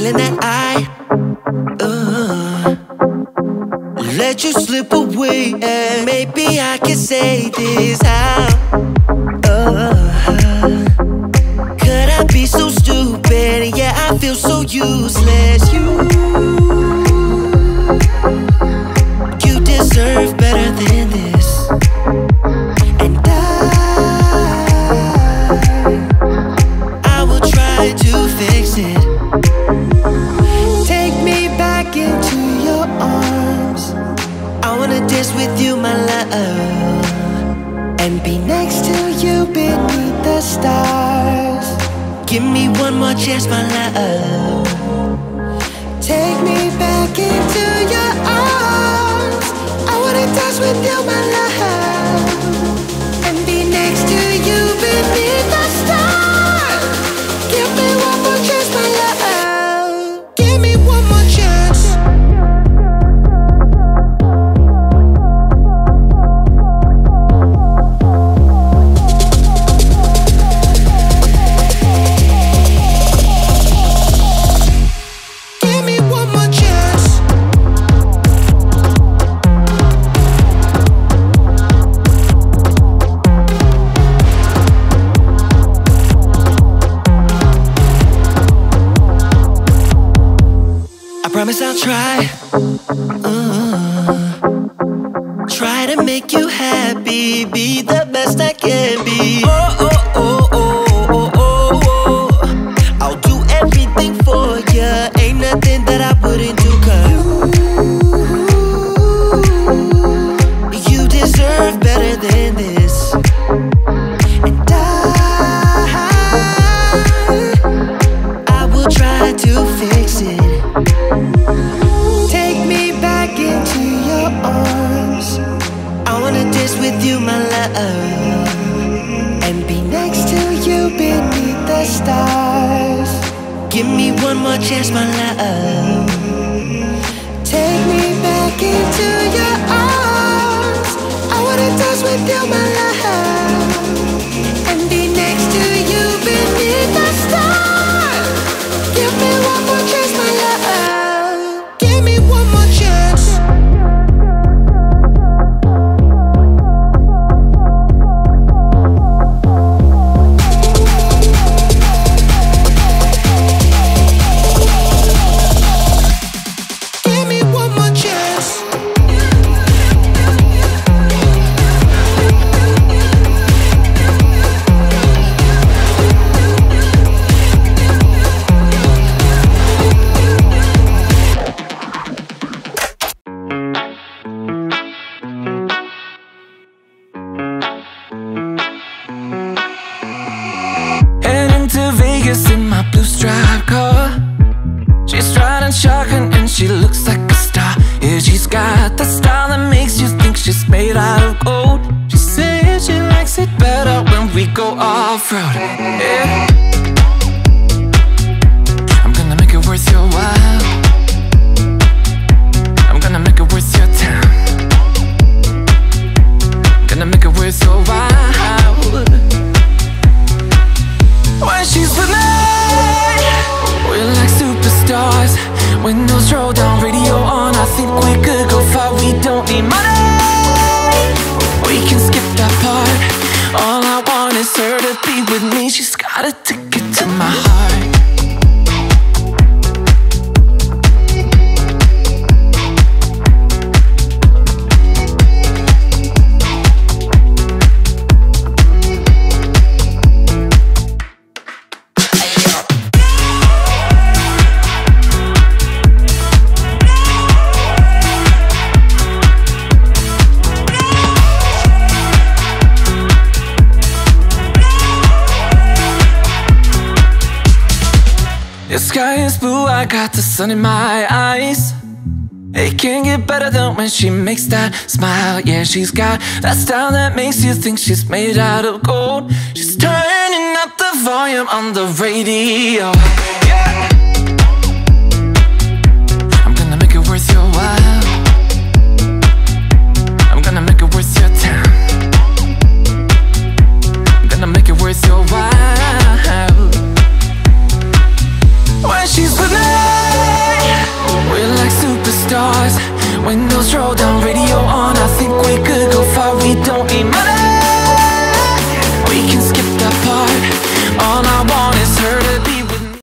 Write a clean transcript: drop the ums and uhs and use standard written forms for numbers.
feeling that I let you slip away, and maybe I can say this how could I be so stupid? Yeah, I feel so useless. You deserve better than this, and I will try to fix it. Take me back into your arms. I wanna dance with you, my love, and be next to you beneath the stars. Give me one more chance, my love. Take me back into your arms. I wanna dance with you, my love, and be next to you beneath the stars. Give me one more chance, my love. Give me one more chance. Promise I'll try to make you happy, be the best I can be. I'll do everything for you. Ain't nothing that I wouldn't do, 'cause you deserve better than this, and I will try to fix it. Take me back into your arms. I wanna dance with you, my love, and be next to you beneath the stars. Give me one more chance, my love. Take me back into your arms. I wanna dance with you, my love, and be next to you beneath the stars. Give me one more chance, my love. Give me one more chance. Give me one more chance. Heading to Vegas in my blue striped car. She's riding shotgun and she looks like a star. Yeah, she's got the style that makes you think she's made out of gold. She says she likes it better when we go off-road. Yeah, I'm gonna make it worth your while. I'm gonna make it worth your time. Gonna make it worth your while. When she's with me, we're like superstars. Windows roll down, radio on. I think we could go far. We don't need money, we can skip that part. All I want is her to be with me. She's got a ticket to my heart. The sky is blue, I got the sun in my eyes. It can't get better than when she makes that smile. Yeah, she's got that style that makes you think she's made out of gold. She's turning up the volume on the radio. Yeah, I'm gonna make it worth your while. I'm gonna make it worth your time. I'm gonna make it worth your while. When she's with me, Windows roll down.